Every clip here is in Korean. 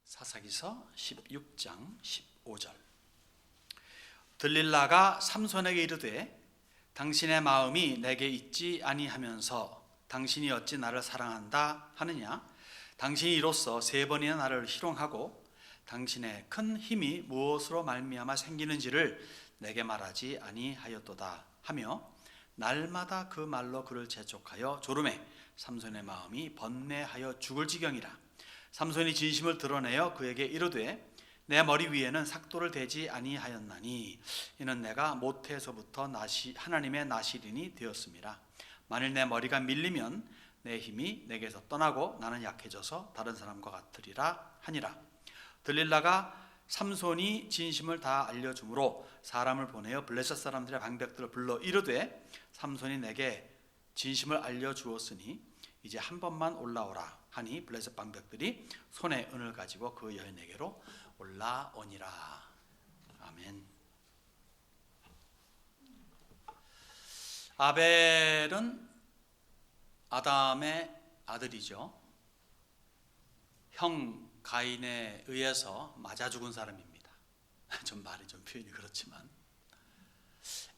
사사기서 16장 15절. 들릴라가 삼손에게 이르되 당신의 마음이 내게 있지 아니하면서 당신이 어찌 나를 사랑한다 하느냐? 당신이 이로써 3번이나 나를 희롱하고 당신의 큰 힘이 무엇으로 말미암아 생기는지를 내게 말하지 아니하였도다 하며 날마다 그 말로 그를 재촉하여 조르매 삼손의 마음이 번뇌하여 죽을 지경이라. 삼손이 진심을 드러내어 그에게 이르되 내 머리 위에는 삭도를 대지 아니하였나니 이는 내가 모태에서부터 하나님의 나시린이 되었음이라. 만일 내 머리가 밀리면 내 힘이 내게서 떠나고 나는 약해져서 다른 사람과 같으리라 하니라. 들릴라가 삼손이 진심을 다 알려주므로 사람을 보내어 블레셋 사람들의 방백들을 불러 이르되 삼손이 내게 진심을 알려주었으니 이제 한 번만 올라오라 하니 블레셋 방백들이 손에 은을 가지고 그 여인에게로 올라오니라. 아멘. 아벨은 아담의 아들이죠. 형 가인에 의해서 맞아 죽은 사람입니다. 좀 말이 좀 표현이 그렇지만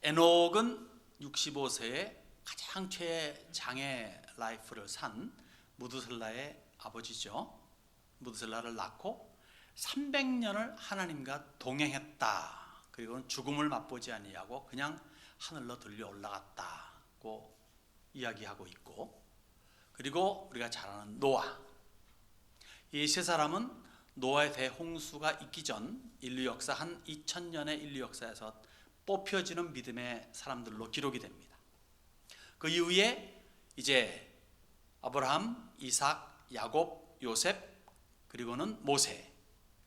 에녹은 65세에 가장 최장의 라이프를 산 무드셀라의 아버지죠. 무드셀라를 낳고 300년을 하나님과 동행했다. 그리고는 죽음을 맛보지 아니하고 그냥 하늘로 들려 올라갔다고 이야기하고 있고, 그리고 우리가 잘 아는 노아, 이 세 사람은 노아의 대홍수가 있기 전 인류 역사 한 2000년의 인류 역사에서 뽑혀지는 믿음의 사람들로 기록이 됩니다. 그 이후에 이제 아브라함, 이삭, 야곱, 요셉, 그리고는 모세,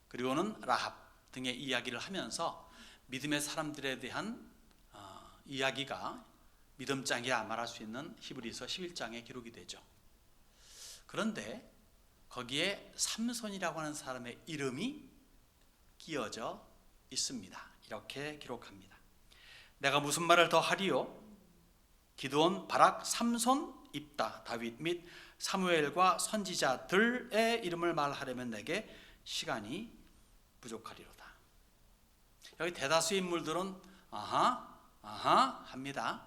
그리고는 라합 등의 이야기를 하면서 믿음의 사람들에 대한 이야기가 믿음장이야 말할 수 있는 히브리서 11장에 기록이 되죠. 그런데 거기에 삼손이라고 하는 사람의 이름이 끼어져 있습니다. 이렇게 기록합니다. 내가 무슨 말을 더 하리요? 기드온, 바락, 삼손, 입다, 다윗 및 사무엘과 선지자들의 이름을 말하려면 내게 시간이 부족하리로다. 여기 대다수의 인물들은 아하 합니다.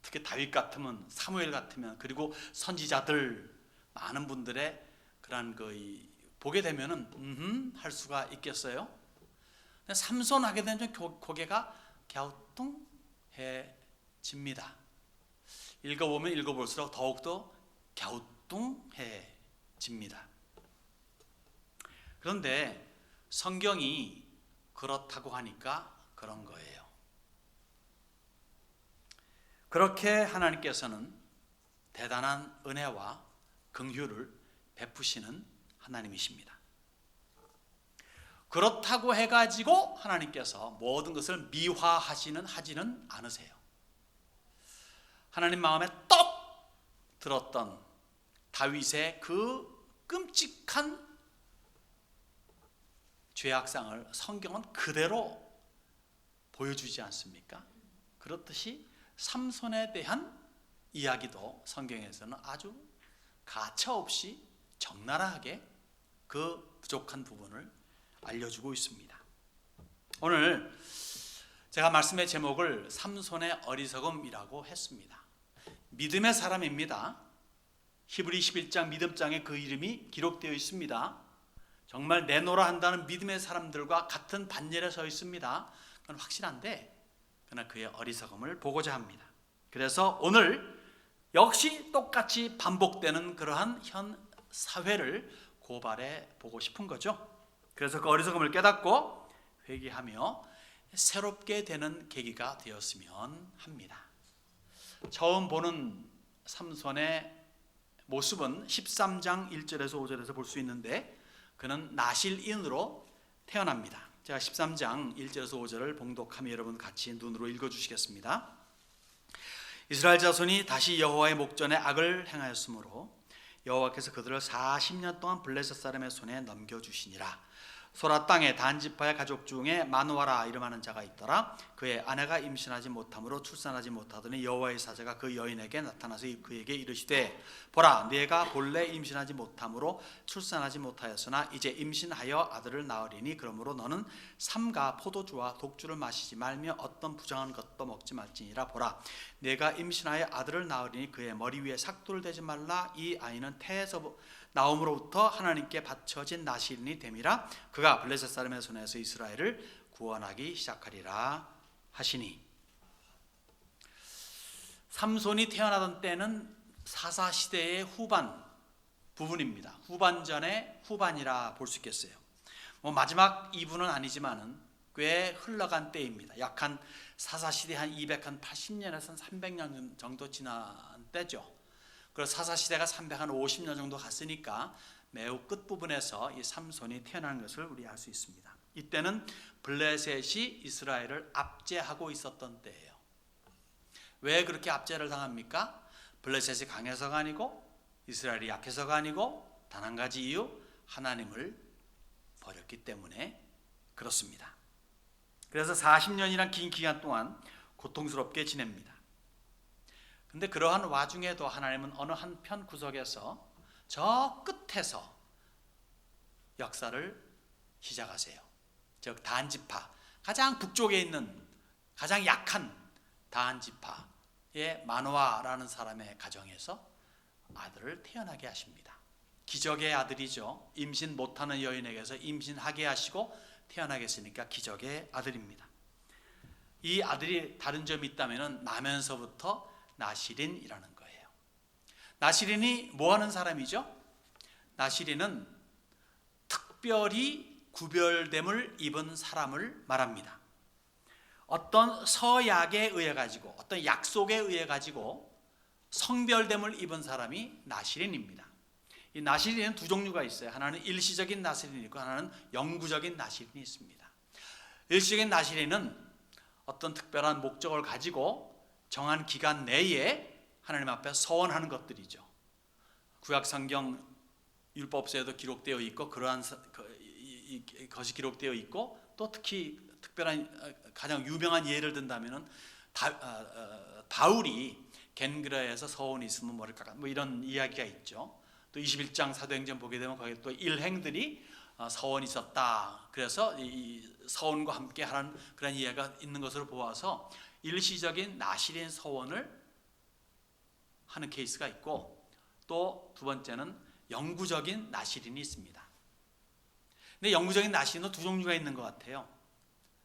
특히 다윗 같으면, 사무엘 같으면, 그리고 선지자들, 많은 분들의 그런 보게 되면은 할 수가 있겠어요. 삼손 하게 되면 고개가 갸우뚱해집니다. 읽어보면 읽어볼수록 더욱더 갸우뚱해집니다. 그런데 성경이 그렇다고 하니까 그런 거예요. 그렇게 하나님께서는 대단한 은혜와 긍휼을 베푸시는 하나님이십니다. 그렇다고 해가지고 하나님께서 모든 것을 하지는 않으세요. 하나님 마음에 떡 들었던 다윗의 그 끔찍한 죄악상을 성경은 그대로 보여주지 않습니까? 그렇듯이 삼손에 대한 이야기도 성경에서는 아주 가차없이 적나라하게 그 부족한 부분을 알려주고 있습니다. 오늘 제가 말씀의 제목을 삼손의 어리석음이라고 했습니다. 믿음의 사람입니다. 히브리 11장 믿음장에 그 이름이 기록되어 있습니다. 정말 내노라 한다는 믿음의 사람들과 같은 반열에 서 있습니다. 그건 확실한데 그러나 그의 어리석음을 보고자 합니다. 그래서 오늘 역시 똑같이 반복되는 그러한 현 사회를 고발해 보고 싶은 거죠. 그래서 그 어리석음을 깨닫고 회개하며 새롭게 되는 계기가 되었으면 합니다. 처음 보는 삼손의 모습은 13장 1절에서 5절에서 볼 수 있는데 그는 나실인으로 태어납니다. 제가 13장 1절에서 5절을 봉독하며 여러분 같이 눈으로 읽어주시겠습니다. 이스라엘 자손이 다시 여호와의 목전에 악을 행하였으므로 여호와께서 그들을 40년 동안 블레셋 사람의 손에 넘겨주시니라. 소라 땅에 단 지파의 가족 중에 마누아라 이름하는 자가 있더라. 그의 아내가 임신하지 못함으로 출산하지 못하더니 여호와의 사자가 그 여인에게 나타나서 그에게 이르시되 보라 네가 본래 임신하지 못함으로 출산하지 못하였으나 이제 임신하여 아들을 낳으리니 그러므로 너는 삼가 포도주와 독주를 마시지 말며 어떤 부정한 것도 먹지 말지니라. 보라 네가 임신하여 아들을 낳으리니 그의 머리 위에 삭도를 대지 말라. 이 아이는 태에서 나옴으로부터 하나님께 바쳐진 나실인이 됨이라. 그가 블레셋 사람의 손에서 이스라엘을 구원하기 시작하리라 하시니. 삼손이 태어나던 때는 사사시대의 후반 부분입니다. 후반전의 후반이라 볼 수 있겠어요. 마지막 2부는 아니지만은 꽤 흘러간 때입니다. 약 한 사사시대 한 280년에서 300년 정도 지난 때죠. 그래서 사사시대가 350년 정도 갔으니까 매우 끝부분에서 이 삼손이 태어난 것을 우리 알 수 있습니다. 이때는 블레셋이 이스라엘을 압제하고 있었던 때예요. 왜 그렇게 압제를 당합니까? 블레셋이 강해서가 아니고 이스라엘이 약해서가 아니고 단 한 가지 이유, 하나님을 버렸기 때문에 그렇습니다. 그래서 40년이란 긴 기간 동안 고통스럽게 지냅니다. 근데 그러한 와중에도 하나님은 어느 한편 구석에서 저 끝에서 역사를 시작하세요. 즉 다한지파, 가장 북쪽에 있는 가장 약한 다한지파의 마노아라는 사람의 가정에서 아들을 태어나게 하십니다. 기적의 아들이죠. 임신 못하는 여인에게서 임신하게 하시고 태어나게 했으니까 기적의 아들입니다. 이 아들이 다른 점이 있다면 나면서부터 나실인이라는 거예요. 나실인이 뭐 하는 사람이죠? 나실인은 특별히 구별됨을 입은 사람을 말합니다. 어떤 서약에 의해 가지고 어떤 약속에 의해 가지고 성별됨을 입은 사람이 나실인입니다. 이 나실인은 두 종류가 있어요. 하나는 일시적인 나실인이 있고 하나는 영구적인 나실인이 있습니다. 일시적인 나실인은 어떤 특별한 목적을 가지고 정한 기간 내에 하나님 앞에 서원하는 것들이죠. 구약 성경 율법서에도 기록되어 있고 그러한 것이 기록되어 있고 또 특히 특별한 가장 유명한 예를 든다면은 바울이 겐그라에서 서원이 있으면 뭐를 깎아 뭐 이런 이야기가 있죠. 또 21장 사도행전 보게 되면 거기 또 일행들이 서원이 있었다. 그래서 이 서원과 함께 하는 그런 이야기가 있는 것으로 보아서 일시적인 나실인 서원을 하는 케이스가 있고 또 두 번째는 영구적인 나실인이 있습니다. 근데 영구적인 나실인도 두 종류가 있는 것 같아요.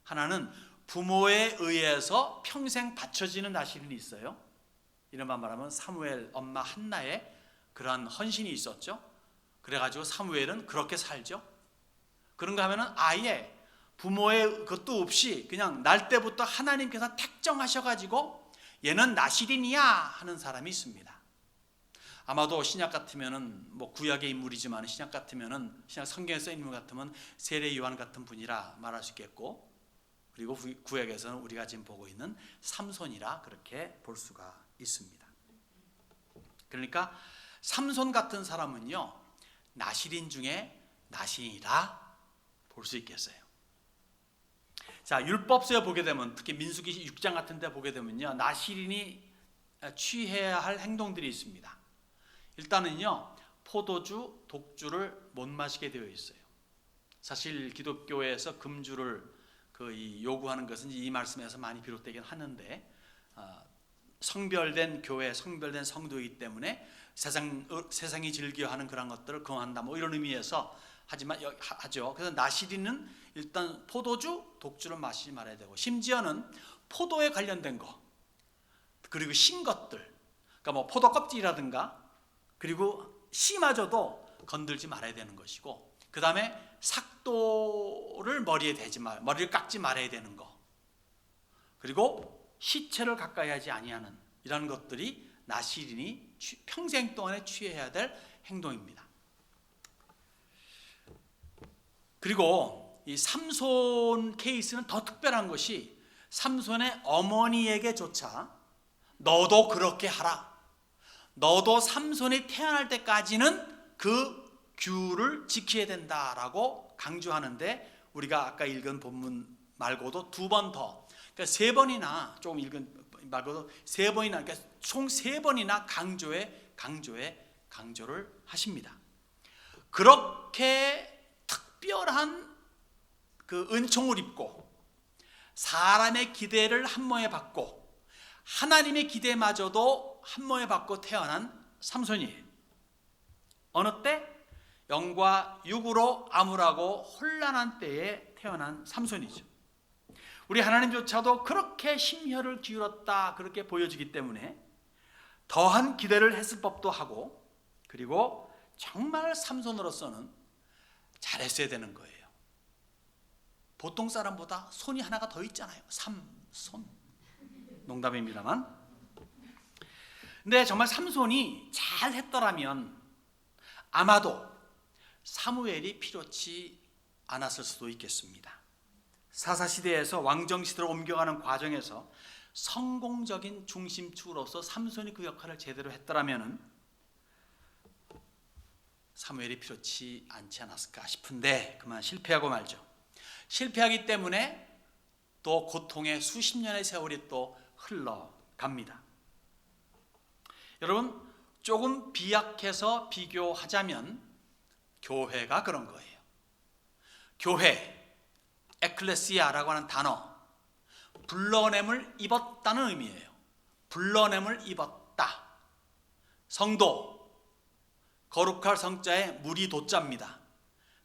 하나는 부모에 의해서 평생 바쳐지는 나실인이 있어요. 이른바 말하면 사무엘 엄마 한나의 그러한 헌신이 있었죠. 그래가지고 사무엘은 그렇게 살죠. 그런가 하면은 아예 부모의 것도 없이 그냥 날 때부터 하나님께서 택정하셔가지고 얘는 나실인이야 하는 사람이 있습니다. 아마도 신약 같으면은 뭐 구약의 인물이지만 신약 같으면은 신약 성경에 써 있는 것 같으면 세례 요한 같은 분이라 말할 수 있겠고, 그리고 구약에서는 우리가 지금 보고 있는 삼손이라 그렇게 볼 수가 있습니다. 그러니까 삼손 같은 사람은요 나실인 중에 나실인이라 볼 수 있겠어요. 자, 율법서에 보게 되면 특히 민수기 6장 같은 데 보게 되면요 나실인이 취해야 할 행동들이 있습니다. 일단은요 포도주, 독주를 못 마시게 되어 있어요. 사실 기독교에서 금주를 요구하는 것은 이 말씀에서 많이 비롯되긴 하는데 성별된 교회, 성별된 성도이기 때문에 세상이 즐겨하는 그런 것들을 금한다 뭐 이런 의미에서 하죠. 그래서 나실인은 일단 포도주, 독주를 마시지 말아야 되고 심지어는 포도에 관련된 거 그리고 신 것들, 그러니까 뭐 포도 껍질이라든가 그리고 씨마저도 건들지 말아야 되는 것이고, 그 다음에 삭도를 머리에 대지 머리를 깎지 말아야 되는 거, 그리고 시체를 가까이 하지 아니하는 이런 것들이 나실인이 평생 동안에 취해야 될 행동입니다. 그리고 이 삼손 케이스는 더 특별한 것이 삼손의 어머니에게조차 너도 그렇게 하라, 너도 삼손이 태어날 때까지는 그 규를 지켜야 된다라고 강조하는데, 우리가 아까 읽은 본문 말고도 두 번 더 그러니까 세 번이나 조금 읽은 말고도 세 번이나 그러니까 총 세 번이나 강조를 하십니다. 그렇게 특별한 그 은총을 입고 사람의 기대를 한 몸에 받고 하나님의 기대마저도 한 몸에 받고 태어난 삼손이에요. 어느 때? 영과 육으로 암울하고 혼란한 때에 태어난 삼손이죠. 우리 하나님조차도 그렇게 심혈을 기울였다 그렇게 보여지기 때문에 더한 기대를 했을 법도 하고, 그리고 정말 삼손으로서는 잘했어야 되는 거예요. 보통 사람보다 손이 하나가 더 있잖아요. 삼손. 농담입니다만. 근데 정말 삼손이 잘했더라면 아마도 사무엘이 필요치 않았을 수도 있겠습니다. 사사시대에서 왕정시대로 옮겨가는 과정에서 성공적인 중심축으로서 삼손이 그 역할을 제대로 했더라면 사무엘이 필요치 않지 않았을까 싶은데 그만 실패하고 말죠. 실패하기 때문에 또 고통의 수십 년의 세월이 또 흘러갑니다. 여러분, 조금 비약해서 비교하자면 교회가 그런 거예요. 교회, 에클레시아라고 하는 단어, 불러냄을 입었다는 의미예요. 불러냄을 입었다. 성도, 거룩할 성자에 무리 도자입니다.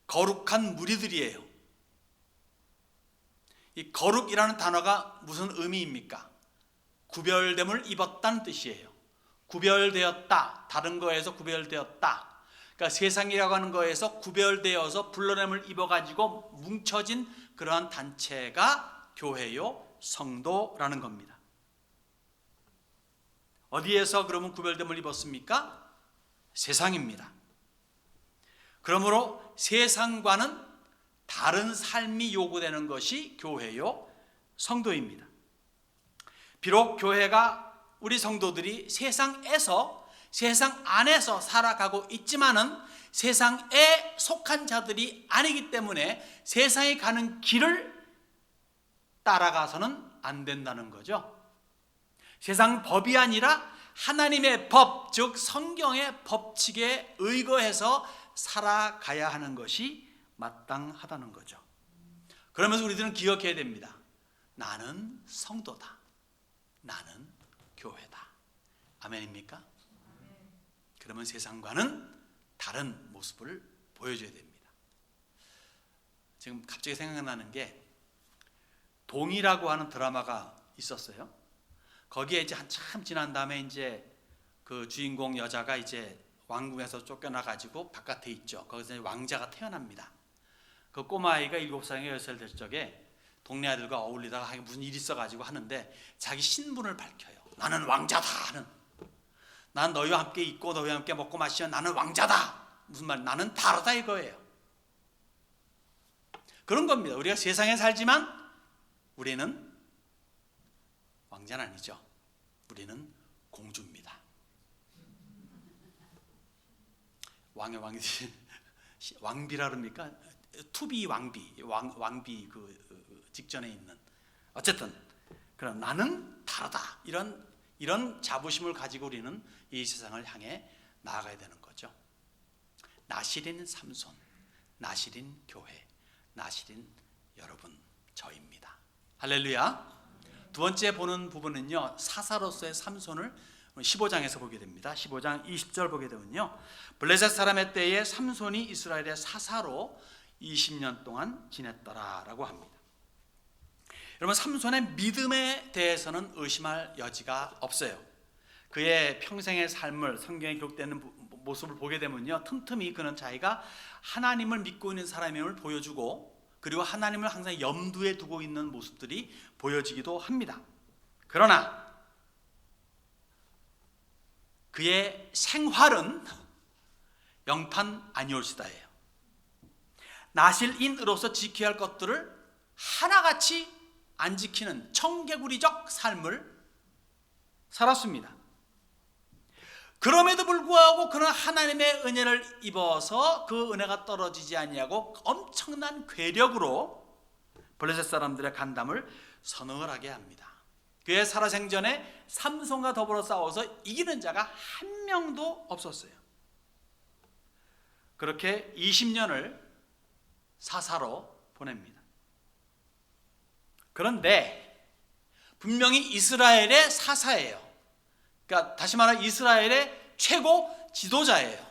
거룩한 무리들이에요. 이 거룩이라는 단어가 무슨 의미입니까? 구별됨을 입었다는 뜻이에요. 구별되었다, 다른 거에서 구별되었다. 그러니까 세상이라고 하는 거에서 구별되어서 불러냄을 입어가지고 뭉쳐진 그러한 단체가 교회요, 성도라는 겁니다. 어디에서 그러면 구별됨을 입었습니까? 세상입니다. 그러므로 세상과는 다른 삶이 요구되는 것이 교회요, 성도입니다. 비록 교회가 우리 성도들이 세상에서, 세상 안에서 살아가고 있지만은 세상에 속한 자들이 아니기 때문에 세상에 가는 길을 따라가서는 안 된다는 거죠. 세상 법이 아니라 하나님의 법, 즉 성경의 법칙에 의거해서 살아가야 하는 것이 마땅하다는 거죠. 그러면서 우리들은 기억해야 됩니다. 나는 성도다. 나는 교회다. 아멘입니까? 그러면 세상과는 다른 모습을 보여줘야 됩니다. 지금 갑자기 생각나는 게 동이라고 하는 드라마가 있었어요. 거기에 이제 한참 지난 다음에 이제 그 주인공 여자가 이제 왕궁에서 쫓겨나 가지고 바깥에 있죠. 거기서 왕자가 태어납니다. 그 꼬마아이가 7살인가 10살 될 적에 동네 아이들과 어울리다가 무슨 일이 있어가지고 하는데 자기 신분을 밝혀요. 나는 왕자다 하는. 난 너희와 함께 있고 너희와 함께 먹고 마시면 나는 왕자다. 무슨 말? 나는 다르다 이거예요. 그런 겁니다. 우리가 세상에 살지만 우리는 왕자는 아니죠. 우리는 공주입니다. 왕의 왕비라 그럽니까? 투비 왕비, 왕비 그 직전에 있는. 어쨌든 그럼 나는 다르다. 이런 자부심을 가지고 우리는 이 세상을 향해 나아가야 되는 거죠. 나실인 삼손, 나실인 교회, 나실인 여러분, 저입니다. 할렐루야. 두 번째 보는 부분은요, 사사로서의 삼손을 15장에서 보게 됩니다. 15장 20절 보게 되면요, 블레셋 사람의 때에 삼손이 이스라엘의 사사로 20년 동안 지냈더라라고 합니다. 여러분, 삼손의 믿음에 대해서는 의심할 여지가 없어요. 그의 평생의 삶을 성경에 기록되는 모습을 보게 되면요, 틈틈이 그는 자기가 하나님을 믿고 있는 사람임을 보여주고, 그리고 하나님을 항상 염두에 두고 있는 모습들이 보여지기도 합니다. 그러나 그의 생활은 영판 아니올시다예요. 나실인으로서 지켜야 할 것들을 하나같이 안 지키는 청개구리적 삶을 살았습니다. 그럼에도 불구하고 그는 하나님의 은혜를 입어서 그 은혜가 떨어지지 아니하고 엄청난 괴력으로 블레셋 사람들의 간담을 서늘하게 합니다. 그의 살아생전에 삼손과 더불어 싸워서 이기는 자가 한 명도 없었어요. 그렇게 20년을 사사로 보냅니다. 그런데 분명히 이스라엘의 사사예요. 그러니까 다시 말하면 이스라엘의 최고 지도자예요.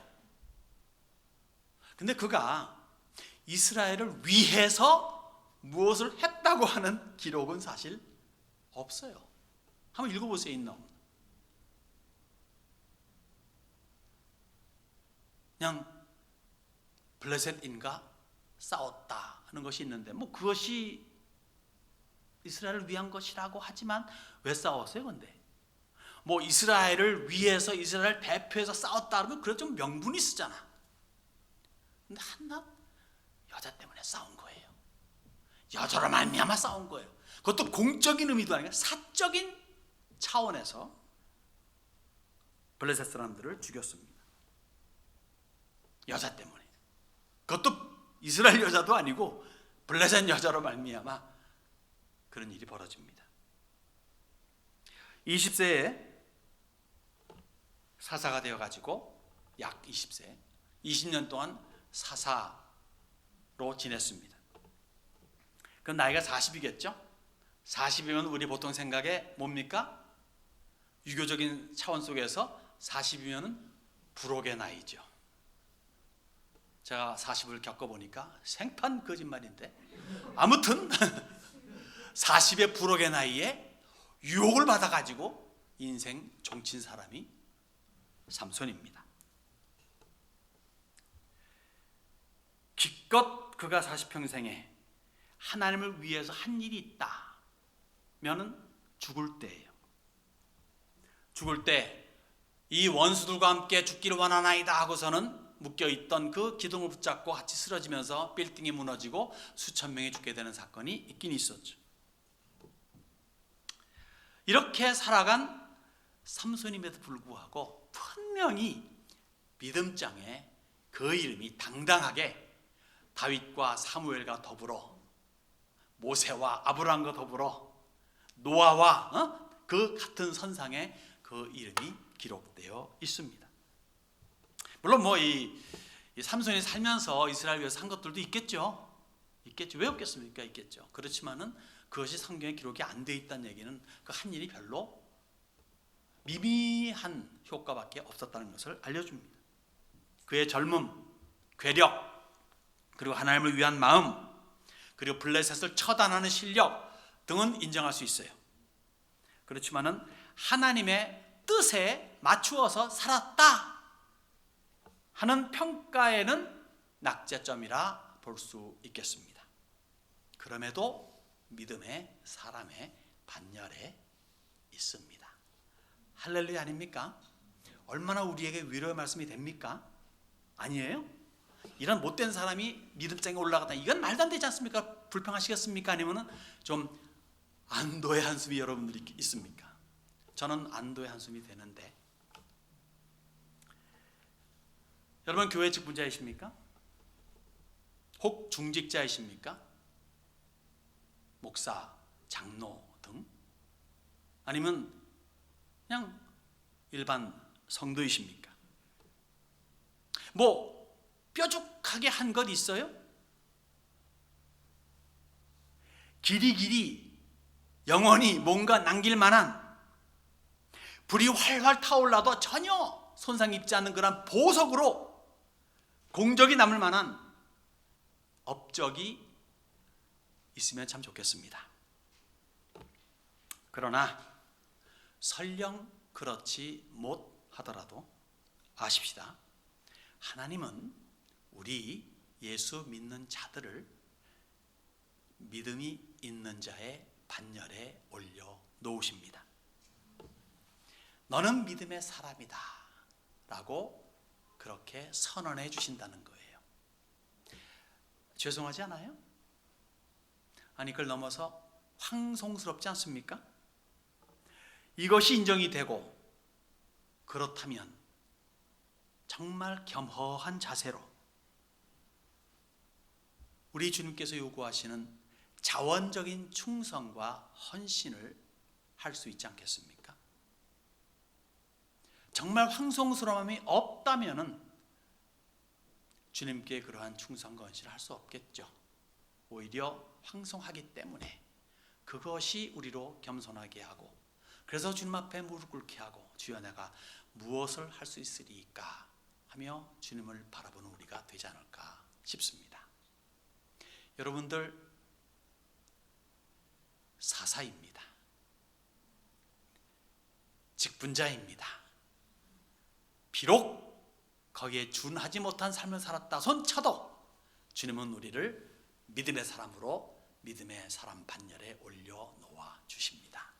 근데 그가 이스라엘을 위해서 무엇을 했다고 하는 기록은 사실 없어요. 한번 읽어보세요. 있나 없나. 그냥 블레셋인가 싸웠다 하는 것이 있는데 뭐 그것이 이스라엘을 위한 것이라고 하지만 왜 싸웠어요? 근데 뭐 이스라엘을 위해서 이스라엘 대표해서 싸웠다 그러면 그래 좀 명분이 있었잖아. 근데 한낱 여자 때문에 싸운 거예요. 여자로 말미암아 싸운 거예요. 그것도 공적인 의미도 아니라 사적인 차원에서 블레셋 사람들을 죽였습니다. 여자 때문에. 그것도 이스라엘 여자도 아니고 블레셋 여자로 말미암아 그런 일이 벌어집니다. 20세에 사사가 되어가지고 약 20세 20년 동안 사사로 지냈습니다. 그럼 나이가 40이겠죠? 40이면 우리 보통 생각에 뭡니까? 유교적인 차원 속에서 40이면 불혹의 나이죠. 제가 40을 겪어보니까 생판 거짓말인데 아무튼 40의 불혹의 나이에 유혹을 받아가지고 인생 종친 사람이 삼손입니다. 기껏 그가 40평생에 하나님을 위해서 한 일이 있다면은 죽을 때예요. 죽을 때 이 원수들과 함께 죽기를 원하나이다 하고서는 묶여있던 그 기둥을 붙잡고 같이 쓰러지면서 빌딩이 무너지고 수천 명이 죽게 되는 사건이 있긴 있었죠. 이렇게 살아간 삼손임에도 불구하고 분명히 믿음장에 그 이름이 당당하게 다윗과 사무엘과 더불어 모세와 아브라함과 더불어 노아와 그 같은 선상에 그 이름이 기록되어 있습니다. 물론 뭐 이 삼손이 살면서 이스라엘 위해서 한 것들도 있겠죠. 왜 없겠습니까? 있겠죠. 그렇지만은 그것이 성경에 기록이 안 돼 있다는 얘기는 그 한 일이 별로 미미한 효과밖에 없었다는 것을 알려줍니다. 그의 젊음, 괴력, 그리고 하나님을 위한 마음, 그리고 블레셋을 처단하는 실력 등은 인정할 수 있어요. 그렇지만은 하나님의 뜻에 맞추어서 살았다 하는 평가에는 낙제점이라 볼 수 있겠습니다. 그럼에도 믿음의 사람의 반열에 있습니다. 할렐루야 아닙니까? 얼마나 우리에게 위로의 말씀이 됩니까? 아니에요? 이런 못된 사람이 믿음장에 올라갔다. 이건 말도 안 되지 않습니까? 불평하시겠습니까? 아니면 좀 안도의 한숨이 여러분들이 있습니까? 저는 안도의 한숨이 되는데, 여러분 교회 직분자이십니까? 혹 중직자이십니까? 목사, 장로 등? 아니면 그냥 일반 성도이십니까? 뭐 뾰족하게 한 것 있어요? 길이 영원히 뭔가 남길 만한, 불이 활활 타올라도 전혀 손상 입지 않는 그런 보석으로 공적이 남을 만한 업적이 있으면 참 좋겠습니다. 그러나 설령 그렇지 못하더라도 아십시다. 하나님은 우리 예수 믿는 자들을 믿음이 있는 자의 반열에 올려 놓으십니다. 너는 믿음의 사람이다 라고 그렇게 선언해 주신다는 거예요. 죄송하지 않아요? 아니 그걸 넘어서 황송스럽지 않습니까? 이것이 인정이 되고, 그렇다면 정말 겸허한 자세로 우리 주님께서 요구하시는 자원적인 충성과 헌신을 할 수 있지 않겠습니까? 정말 황송스러움이 없다면은 주님께 그러한 충성과 헌신을 할 수 없겠죠. 오히려 황송하기 때문에 그것이 우리로 겸손하게 하고, 그래서 주님 앞에 무릎 꿇게 하고, 주여 내가 무엇을 할 수 있으리까 하며 주님을 바라보는 우리가 되지 않을까 싶습니다. 여러분들, 사사입니다. 직분자입니다. 비록 거기에 준하지 못한 삶을 살았다 손쳐도 주님은 우리를 믿음의 사람으로 믿음의 사람 반열에 올려놓아 주십니다.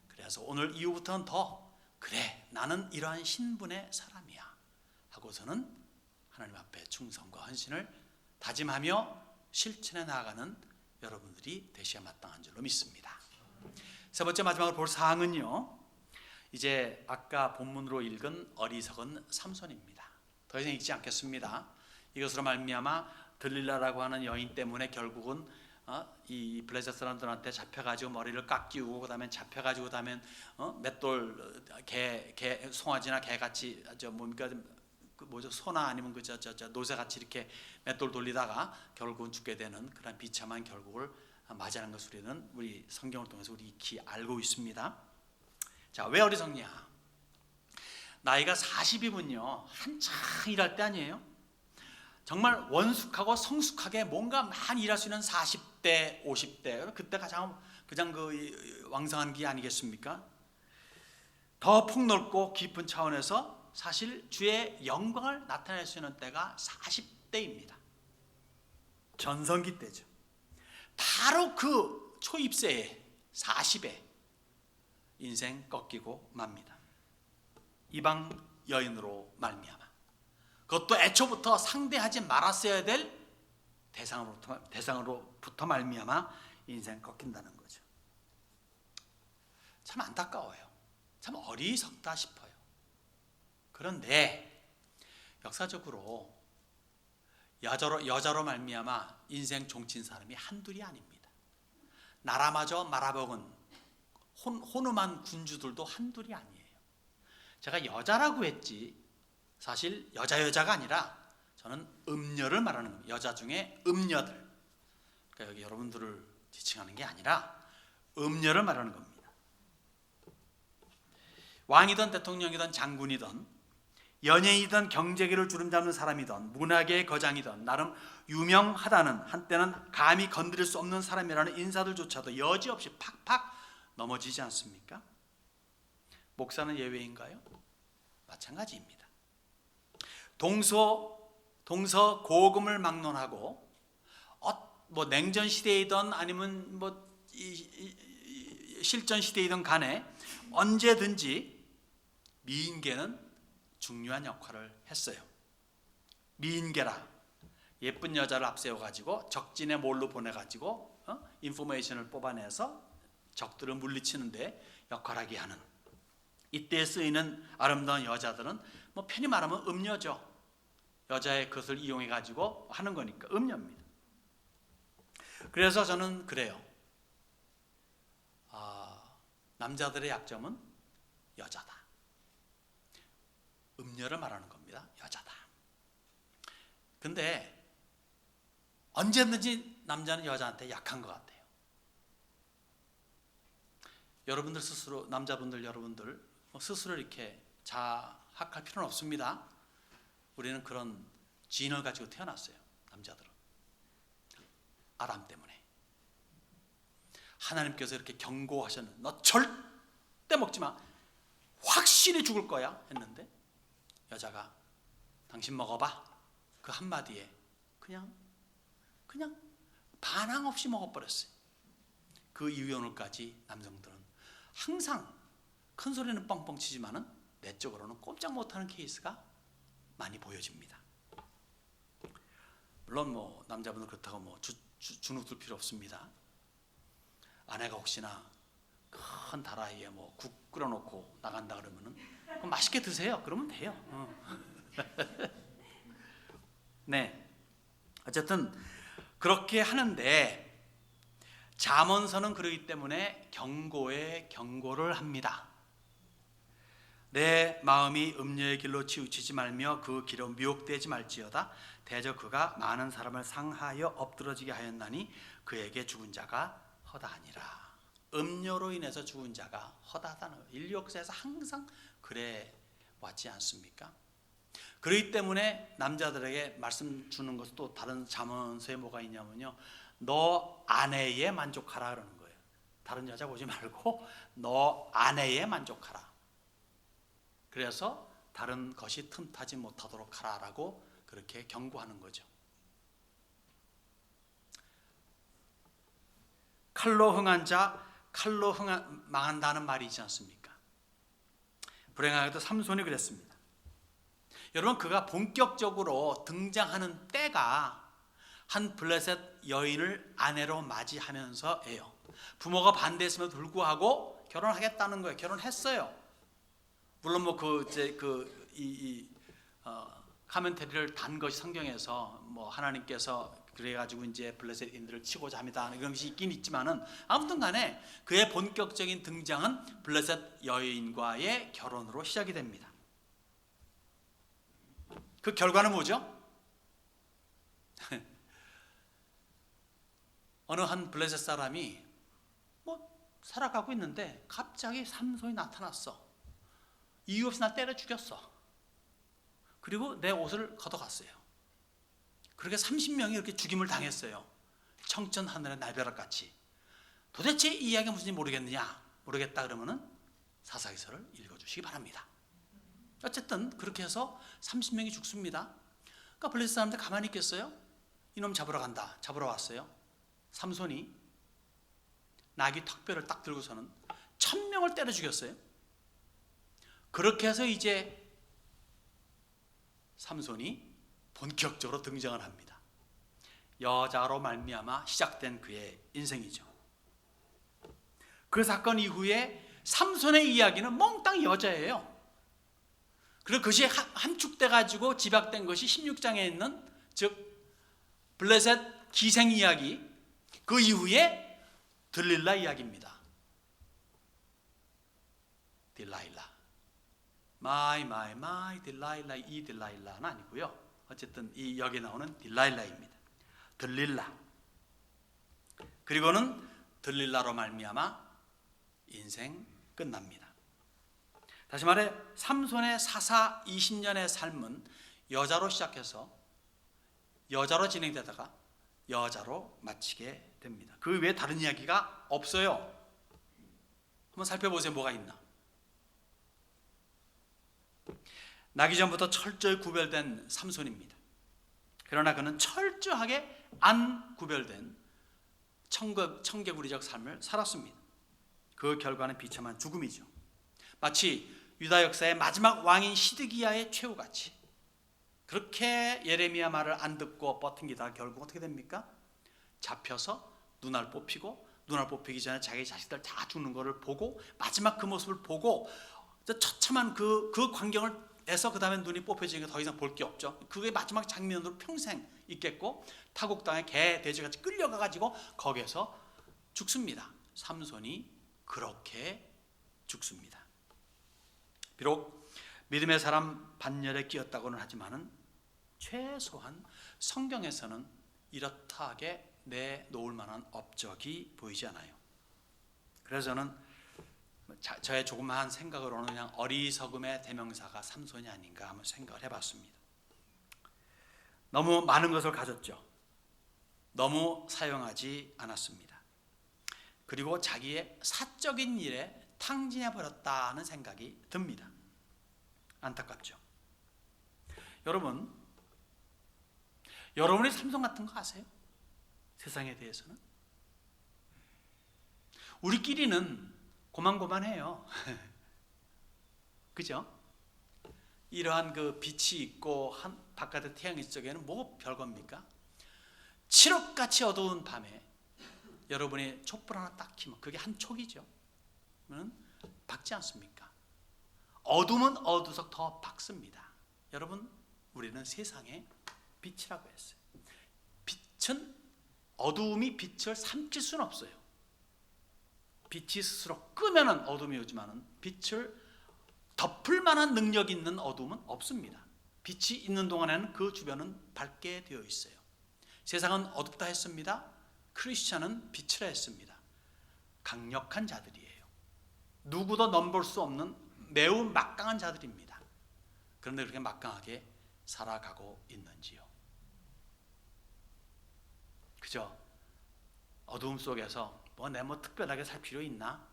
그래서 오늘 이후부터는 더 그래, 나는 이러한 신분의 사람이야 하고서는 하나님 앞에 충성과 헌신을 다짐하며 실천해 나아가는 여러분들이 되셔야 마땅한 줄로 믿습니다. 세 번째 마지막으로 볼 사항은요, 이제 아까 본문으로 읽은 어리석은 삼손입니다. 더 이상 읽지 않겠습니다. 이것으로 말미암아 들릴라라고 하는 여인 때문에 결국은 이 블레셋 사람들한테 잡혀가지고 머리를 깎이고, 그다음에 잡혀가지고, 그다음에 맷돌 개 송아지나 개같이 뭡니까 뭐죠, 소나 아니면 노새같이 이렇게 맷돌 돌리다가 결국은 죽게 되는 그런 비참한 결국을 맞이하는 것을 우리 성경을 통해서 우리 익히 알고 있습니다. 자, 왜 어리석냐? 나이가 40이면요 한창 일할 때 아니에요? 정말 원숙하고 성숙하게 뭔가 많이 일할 수 있는 40대, 50대, 그때 가장 그 왕성한 기 아니겠습니까? 더 폭넓고 깊은 차원에서 사실 주의 영광을 나타낼 수 있는 때가 40대입니다. 전성기 때죠. 바로 그 초입세에 40에 인생 꺾이고 맙니다. 이방 여인으로 말미암아, 그것도 애초부터 상대하지 말았어야 될 대상으로부터 말미암아 인생 꺾인다는 거죠. 참 안타까워요. 참 어리석다 싶어요. 그런데 역사적으로 여자로 말미암아 인생 종친 사람이 한둘이 아닙니다. 나라마저 말아먹은 혼음한 군주들도 한둘이 아니에요. 제가 여자라고 했지 사실 여자가 아니라 저는 음녀를 말하는 겁니다. 여자 중에 음녀들. 그러니까 여기 여러분들을 지칭하는 게 아니라 음녀를 말하는 겁니다. 왕이든 대통령이든 장군이든 연예인이든 경제계를 주름잡는 사람이든 문화계의 거장이든 나름 유명하다는, 한때는 감히 건드릴 수 없는 사람이라는 인사들조차도 여지없이 팍팍 넘어지지 않습니까? 목사는 예외인가요? 마찬가지입니다. 동서 고금을 막론하고 뭐 냉전 시대이든 아니면 뭐 실전 시대이든 간에 언제든지 미인계는 중요한 역할을 했어요. 미인계라, 예쁜 여자를 앞세워 가지고 적진에 몰로 보내 가지고 인포메이션을 뽑아내서 적들을 물리치는데 역할하게 하는, 이때 쓰이는 아름다운 여자들은 뭐 편히 말하면 음녀죠. 여자의 것을 이용해 가지고 하는 거니까 음녀입니다. 그래서 저는 그래요. 남자들의 약점은 여자다. 음녀를 말하는 겁니다. 여자다. 근데 언제든지 남자는 여자한테 약한 것 같아요. 여러분들 스스로, 남자분들 여러분들 스스로 이렇게 자학할 필요는 없습니다. 우리는 그런 지인을 가지고 태어났어요. 남자들은 아람 때문에 하나님께서 이렇게 경고하셨는데 너 절대 먹지 마, 확실히 죽을 거야 했는데 여자가 당신 먹어봐, 그 한마디에 그냥 반항 없이 먹어버렸어요. 그 이후 오늘까지 남성들은 항상 큰 소리는 뻥뻥 치지만은 내적으로는 꼼짝 못하는 케이스가 많이 보여집니다. 물론 뭐 남자분들 그렇다고 뭐 주눅들 필요 없습니다. 아내가 혹시나 큰 다라이에 뭐 국 끓여놓고 나간다 그러면은 그럼 맛있게 드세요. 그러면 돼요. 네, 어쨌든 그렇게 하는데 잠언서는 그러기 때문에 경고에 경고를 합니다. 내 마음이 음녀의 길로 치우치지 말며 그 길로 미혹되지 말지어다. 대저 그가 많은 사람을 상하여 엎드러지게 하였나니 그에게 죽은 자가 허다하니라. 음료로 인해서 죽은 자가 허다하다는 거예요. 인류 역사에서 항상 그래 왔지 않습니까? 그렇기 때문에 남자들에게 말씀 주는 것은 또 다른 잠언서에 뭐가 있냐면요, 너 아내에 만족하라 그러는 거예요. 다른 여자 보지 말고 너 아내에 만족하라. 그래서 다른 것이 틈타지 못하도록 하라라고 그렇게 경고하는 거죠. 칼로 흥한 자 칼로 망한다는 말이 있지 않습니까? 불행하게도 삼손이 그랬습니다. 여러분, 그가 본격적으로 등장하는 때가 한 블레셋 여인을 아내로 맞이하면서예요. 부모가 반대했음에도 불구하고 결혼하겠다는 거예요. 결혼했어요. 물론 뭐 카멘테리를 단 것이 성경에서 뭐 하나님께서 그래가지고 이제 블레셋인들을 치고자 합니다 이런 것이 있긴 있지만은, 아무튼간에 그의 본격적인 등장은 블레셋 여인과의 결혼으로 시작이 됩니다. 그 결과는 뭐죠? 어느 한 블레셋 사람이 뭐 살아가고 있는데 갑자기 삼손이 나타났어. 이유 없이 나 때려 죽였어. 그리고 내 옷을 걷어갔어요. 그렇게 30명이 이렇게 죽임을 당했어요. 청천 하늘의 날벼락같이. 도대체 이 이야기가 무슨지 모르겠느냐? 모르겠다 그러면은 사사기서를 읽어주시기 바랍니다. 어쨌든 그렇게 해서 30명이 죽습니다. 그러니까 블레셋 사람들 가만히 있겠어요? 이놈 잡으러 간다. 잡으러 왔어요. 삼손이 나귀 턱뼈를 딱 들고서는 1000명을 때려 죽였어요. 그렇게 해서 이제 삼손이 본격적으로 등장을 합니다. 여자로 말미암아 시작된 그의 인생이죠. 그 사건 이후에 삼손의 이야기는 몽땅 여자예요. 그리고 그것이 함축돼 가지고 집약된 것이 16장에 있는, 즉 블레셋 기생 이야기, 그 이후에 들릴라 이야기입니다. 딜라일라, 마이 딜라일라, 이 딜라일라는 아니고요. 어쨌든 이 여기 나오는 딜라일라입니다. 들릴라. 그리고는 들릴라로 말미암아 인생 끝납니다. 다시 말해 삼손의 사사 20년의 삶은 여자로 시작해서 여자로 진행되다가 여자로 마치게 됩니다. 그 외에 다른 이야기가 없어요. 한번 살펴보세요. 뭐가 있나? 나기 전부터 철저히 구별된 삼손입니다. 그러나 그는 철저하게 안 구별된 청개구리적 삶을 살았습니다. 그 결과는 비참한 죽음이죠. 마치 유다 역사의 마지막 왕인 시드기야의 최후같이. 그렇게 예레미야 말을 안 듣고 버팅기다 결국 어떻게 됩니까? 잡혀서 눈알 뽑히고, 눈알 뽑히기 전에 자기 자식들 다 죽는 것을 보고, 마지막 그 모습을 보고 처참한 그 광경을 해서 그 다음에 눈이 뽑혀지니까 더 이상 볼 게 없죠. 그게 마지막 장면으로 평생 있겠고, 타국 땅에 개 돼지같이 끌려가가지고 거기에서 죽습니다. 삼손이 그렇게 죽습니다. 비록 믿음의 사람 반열에 끼었다고는 하지만은 최소한 성경에서는 이렇다하게 내놓을 만한 업적이 보이지 않아요. 그래서 저는 저의 조그마한 생각으로는 그냥 어리석음의 대명사가 삼손이 아닌가 한번 생각을 해봤습니다. 너무 많은 것을 가졌죠. 너무 사용하지 않았습니다. 그리고 자기의 사적인 일에 탕진해버렸다는 생각이 듭니다. 안타깝죠. 여러분이 삼손 같은 거 아세요? 세상에 대해서는 우리끼리는 고만고만해요. 그죠? 이러한 그 빛이 있고 바깥에 태양이 있을 적에는 뭐 별겁니까? 칠흑같이 어두운 밤에 여러분이 촛불 하나 딱 켜면 그게 한 촉이죠. 그러면 밝지 않습니까? 어둠은 어두석 더 밝습니다. 여러분, 우리는 세상의 빛이라고 했어요. 빛은, 어두움이 빛을 삼킬 수는 없어요. 빛이 스스로 끄면은 어둠이 오지만은 빛을 덮을 만한 능력 있는 어둠은 없습니다. 빛이 있는 동안에는 그 주변은 밝게 되어 있어요. 세상은 어둡다 했습니다. 크리스찬은 빛이라 했습니다. 강력한 자들이에요. 누구도 넘볼 수 없는 매우 막강한 자들입니다. 그런데 그렇게 막강하게 살아가고 있는지요? 그죠? 어두움 속에서 내 특별하게 살 필요 있나?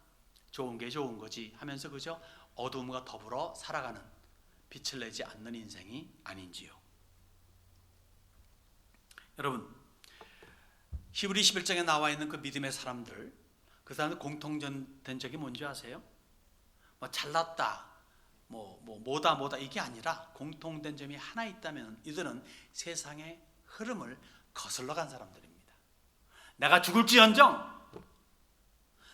좋은 게 좋은 거지 하면서 그저 어두움과 더불어 살아가는 빛을 내지 않는 인생이 아닌지요. 여러분, 히브리 11장에 나와 있는 그 믿음의 사람들, 그 사람들 공통된 적이 뭔지 아세요? 잘났다, 뭐다 이게 아니라 공통된 점이 하나 있다면 이들은 세상의 흐름을 거슬러 간 사람들입니다. 내가 죽을지언정,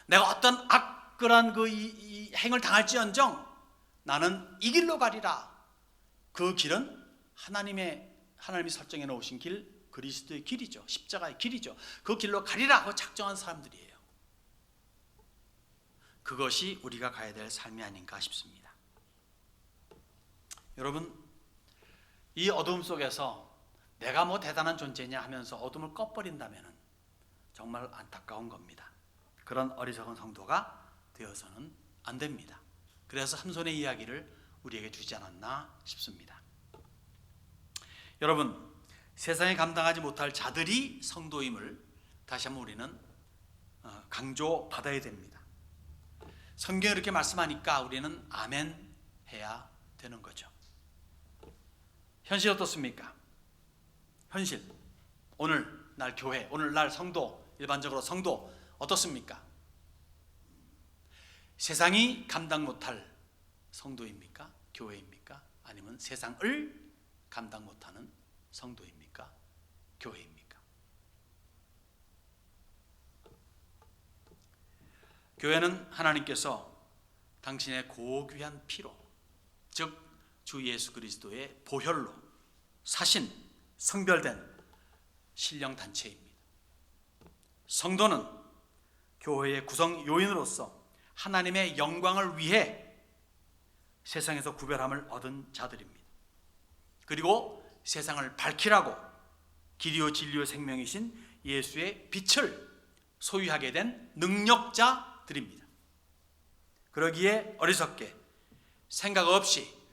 내가 어떤 악랄한 이 행을 당할지언정 나는 이 길로 가리라. 그 길은 하나님이 설정해 놓으신 길, 그리스도의 길이죠. 십자가의 길이죠. 그 길로 가리라 하고 작정한 사람들이에요. 그것이 우리가 가야 될 삶이 아닌가 싶습니다. 여러분, 이 어둠 속에서 내가 대단한 존재냐 하면서 어둠을 꺼버린다면 정말 안타까운 겁니다. 그런 어리석은 성도가 되어서는 안 됩니다. 그래서 삼손의 이야기를 우리에게 주지 않았나 싶습니다. 여러분, 세상에 감당하지 못할 자들이 성도임을 다시 한번 우리는 강조받아야 됩니다. 성경이 이렇게 말씀하니까 우리는 아멘 해야 되는 거죠. 현실 어떻습니까? 현실, 오늘날 교회, 오늘날 성도, 일반적으로 성도 어떻습니까? 세상이 감당 못할 성도입니까? 교회입니까? 아니면 세상을 감당 못하는 성도입니까? 교회입니까? 교회는 하나님께서 당신의 고귀한 피로, 즉 주 예수 그리스도의 보혈로 사신, 성별된 신령단체입니다. 성도는 교회의 구성 요인으로서 하나님의 영광을 위해 세상에서 구별함을 얻은 자들입니다. 그리고 세상을 밝히라고 길이요 진리요 생명이신 예수의 빛을 소유하게 된 능력자들입니다. 그러기에 어리석게 생각 없이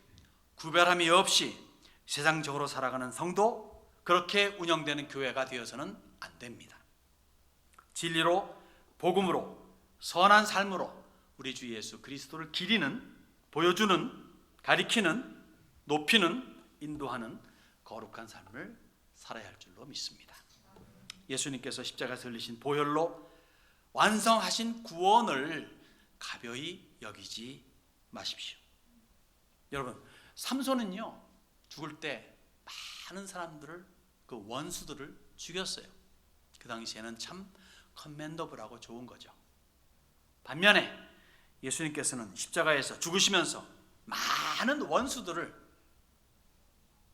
구별함이 없이 세상적으로 살아가는 성도, 그렇게 운영되는 교회가 되어서는 안 됩니다. 진리로, 복음으로, 선한 삶으로 우리 주 예수 그리스도를 기리는, 보여주는, 가리키는, 높이는, 인도하는 거룩한 삶을 살아야 할 줄로 믿습니다. 예수님께서 십자가에서 흘리신 보혈로 완성하신 구원을 가벼이 여기지 마십시오. 여러분, 삼손은요, 죽을 때 많은 사람들을, 그 원수들을 죽였어요. 그 당시에는 참 컨맨더블하고 좋은 거죠. 반면에 예수님께서는 십자가에서 죽으시면서 많은 원수들을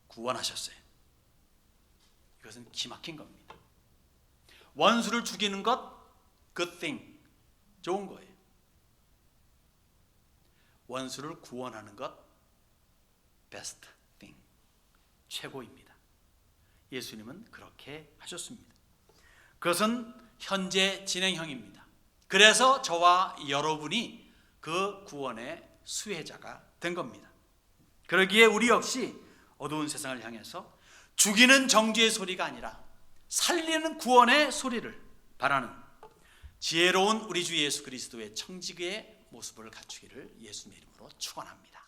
구원하셨어요. 이것은 기막힌 겁니다. 원수를 죽이는 것, good thing, 좋은 거예요. 원수를 구원하는 것, best thing, 최고입니다. 예수님은 그렇게 하셨습니다. 그것은 현재 진행형입니다. 그래서 저와 여러분이 그 구원의 수혜자가 된 겁니다. 그러기에 우리 역시 어두운 세상을 향해서 죽이는 정죄의 소리가 아니라 살리는 구원의 소리를 바라는 지혜로운 우리 주 예수 그리스도의 청지기의 모습을 갖추기를 예수님의 이름으로 축원합니다.